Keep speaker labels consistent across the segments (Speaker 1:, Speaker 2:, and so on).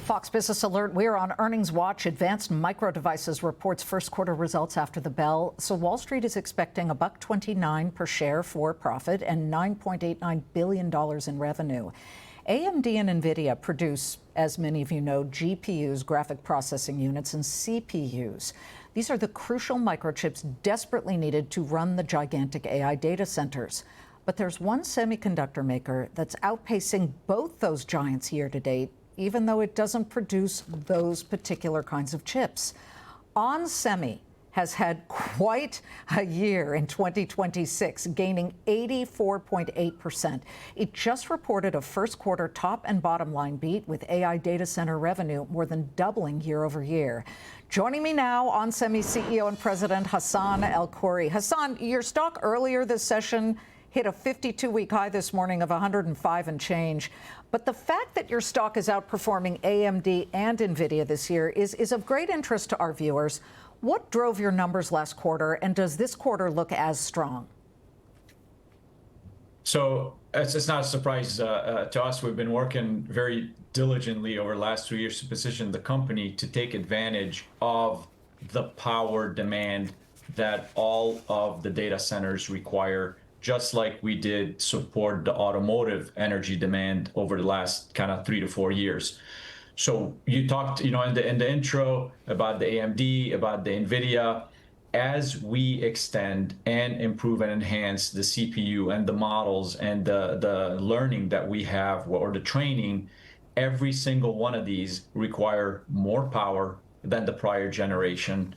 Speaker 1: Fox Business Alert, we are on earnings watch. Advanced Micro Devices reports first quarter results after the bell. So Wall Street is expecting $1.29 per share for profit and $9.89 billion in revenue. AMD and NVIDIA produce, as many of you know, GPUs, graphic processing units, and CPUs. These are the crucial microchips desperately needed to run the gigantic AI data centers. But there's one semiconductor maker that's outpacing both those giants year to date, even though it doesn't produce those particular kinds of chips. Onsemi has had quite a year in 2026, gaining 84.8%. It just reported a first quarter top and bottom line beat with AI data center revenue more than doubling year over year. Joining me now, Onsemi CEO and President Hassane El-Khoury. Hassane, your stock earlier this session hit a 52-week high this morning of 105 and change. But the fact that your stock is outperforming AMD and NVIDIA this year is of great interest to our viewers. What drove your numbers last quarter, and does this quarter look as strong?
Speaker 2: So it's not a surprise to us. We've been working very diligently over the last 2 years to position the company to take advantage of the power demand that all of the data centers require, just like we did support the automotive energy demand over the last kind of 3 to 4 years. So you talked, in the intro about the AMD, about the NVIDIA. As we extend and improve and enhance the CPU and the models and the learning that we have, or the training, every single one of these require more power than the prior generation.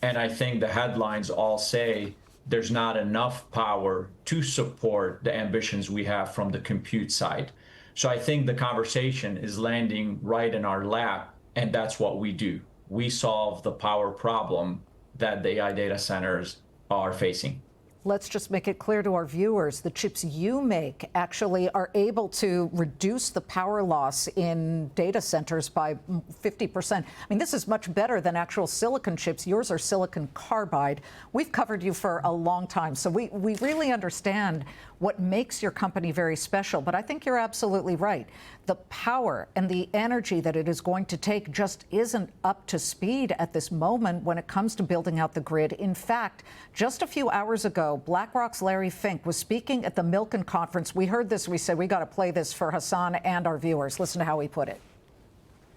Speaker 2: And I think the headlines all say there's not enough power to support the ambitions we have from the compute side. So I think the conversation is landing right in our lap, and that's what we do. We solve the power problem that the AI data centers are facing.
Speaker 1: Let's just make it clear to our viewers, the chips you make actually are able to reduce the power loss in data centers by 50%. I mean, this is much better than actual silicon chips. Yours are silicon carbide. We've covered you for a long time, so we really understand what makes your company very special. But I think you're absolutely right. The power and the energy that it is going to take just isn't up to speed at this moment when it comes to building out the grid. In fact, just a few hours ago, BlackRock's Larry Fink was speaking at the Milken conference. We heard this. We said, we got to play this for Hassane and our viewers. Listen to how he put it.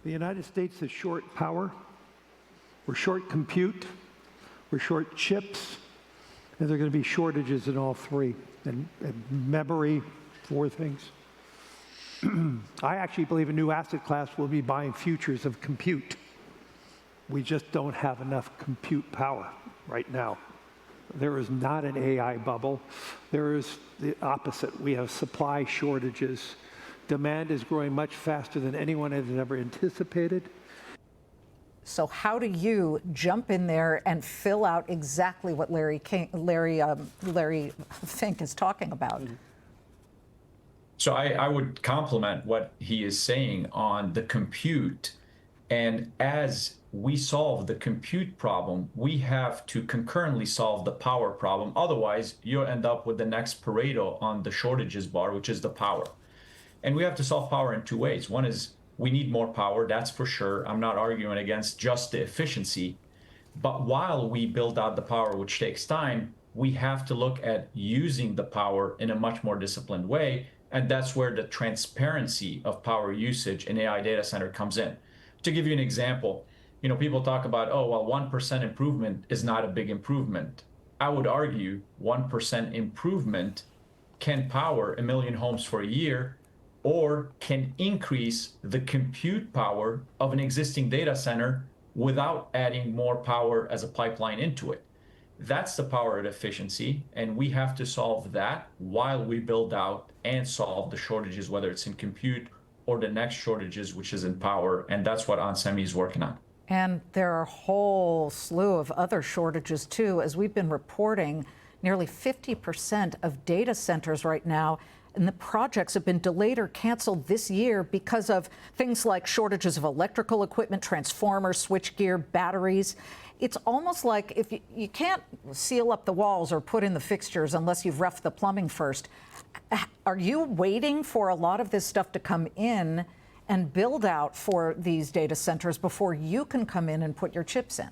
Speaker 3: The United States is short power. We're short compute. We're short chips. And there are going to be shortages in all three. And memory, 4 things. I actually believe a new asset class will be buying futures of compute. We just don't have enough compute power right now. There is not an AI bubble. There is the opposite. We have supply shortages. Demand is growing much faster than anyone has ever anticipated.
Speaker 1: So how do you jump in there and fill out exactly what Larry Fink is talking about?
Speaker 2: So I would compliment what he is saying on the compute. And as we solve the compute problem, we have to concurrently solve the power problem. Otherwise, you'll end up with the next Pareto on the shortages bar, which is the power. And we have to solve power in 2 ways. One is we need more power, that's for sure. I'm not arguing against just the efficiency. But while we build out the power, which takes time, we have to look at using the power in a much more disciplined way. And that's where the transparency of power usage in AI data center comes in. To give you an example, people talk about, oh, well, 1% improvement is not a big improvement. I would argue 1% improvement can power 1 million homes for a year, or can increase the compute power of an existing data center without adding more power as a pipeline into it. That's the power of efficiency, and we have to solve that while we build out and solve the shortages, whether it's in compute or the next shortages, which is in power, and that's what Onsemi is working on.
Speaker 1: And there are a whole slew of other shortages too. As we've been reporting, nearly 50% of data centers right now and the projects have been delayed or canceled this year because of things like shortages of electrical equipment, transformers, switchgear, batteries. It's almost like if you can't seal up the walls or put in the fixtures unless you've roughed the plumbing first. Are you waiting for a lot of this stuff to come in? and build out for these data centers before you can come in and put your chips in?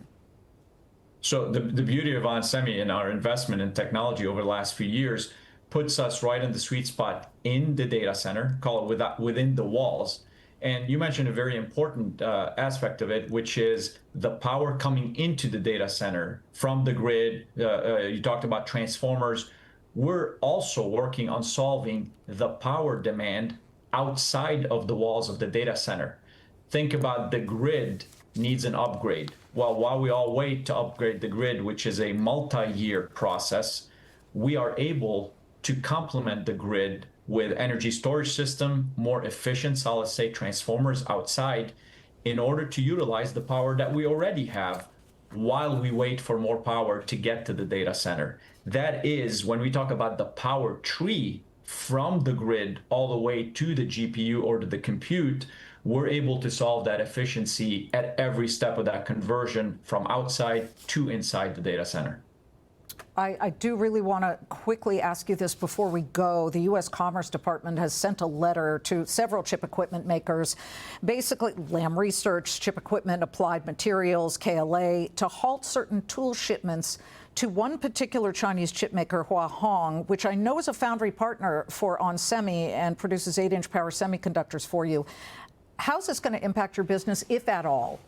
Speaker 2: So the beauty of Onsemi and our investment in technology over the last few years puts us right in the sweet spot in the data center, call it within the walls. And you mentioned a very important aspect of it, which is the power coming into the data center from the grid. You talked about transformers. We're also working on solving the power demand outside of the walls of the data center. Think about the grid needs an upgrade. Well, while we all wait to upgrade the grid, which is a multi-year process, we are able to complement the grid with energy storage system, more efficient solid-state transformers outside in order to utilize the power that we already have while we wait for more power to get to the data center. That is, when we talk about the power tree from the grid all the way to the GPU or to the compute, we're able to solve that efficiency at every step of that conversion from outside to inside the data center.
Speaker 1: I do really want to quickly ask you this before we go. The U.S. Commerce Department has sent a letter to several chip equipment makers, basically Lam Research, Chip Equipment, Applied Materials, KLA, to halt certain tool shipments to one particular Chinese chip maker, Hua Hong, which I know is a foundry partner for Onsemi and produces 8-inch power semiconductors for you. How's this going to impact your business, if at all?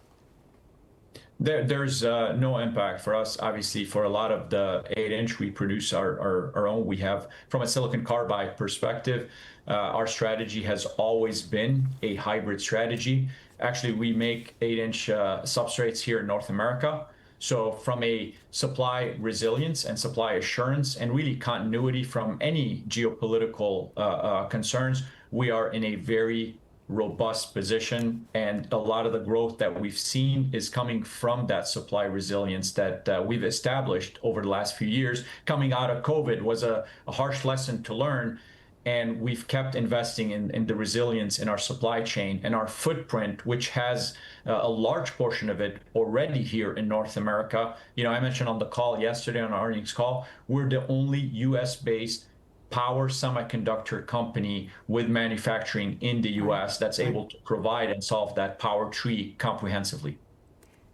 Speaker 2: There's no impact for us. Obviously, for a lot of the 8-inch, we produce our own. We have, from a silicon carbide perspective, our strategy has always been a hybrid strategy. Actually, we make 8-inch substrates here in North America. So from a supply resilience and supply assurance and really continuity from any geopolitical concerns, we are in a very robust position, and a lot of the growth that we've seen is coming from that supply resilience that we've established over the last few years. Coming out of COVID was a harsh lesson to learn, and we've kept investing in the resilience in our supply chain and our footprint, which has a large portion of it already here in North America. You know, I mentioned on the call yesterday, on our earnings call, we're the only US-based power semiconductor company with manufacturing in the US that's able to provide and solve that power tree comprehensively.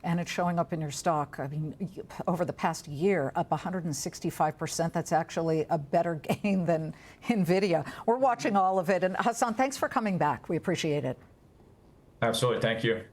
Speaker 1: And it's showing up in your stock. I mean, over the past year, up 165%. That's actually a better gain than NVIDIA. We're watching all of it. And Hassane, thanks for coming back. We appreciate it.
Speaker 2: Absolutely. Thank you.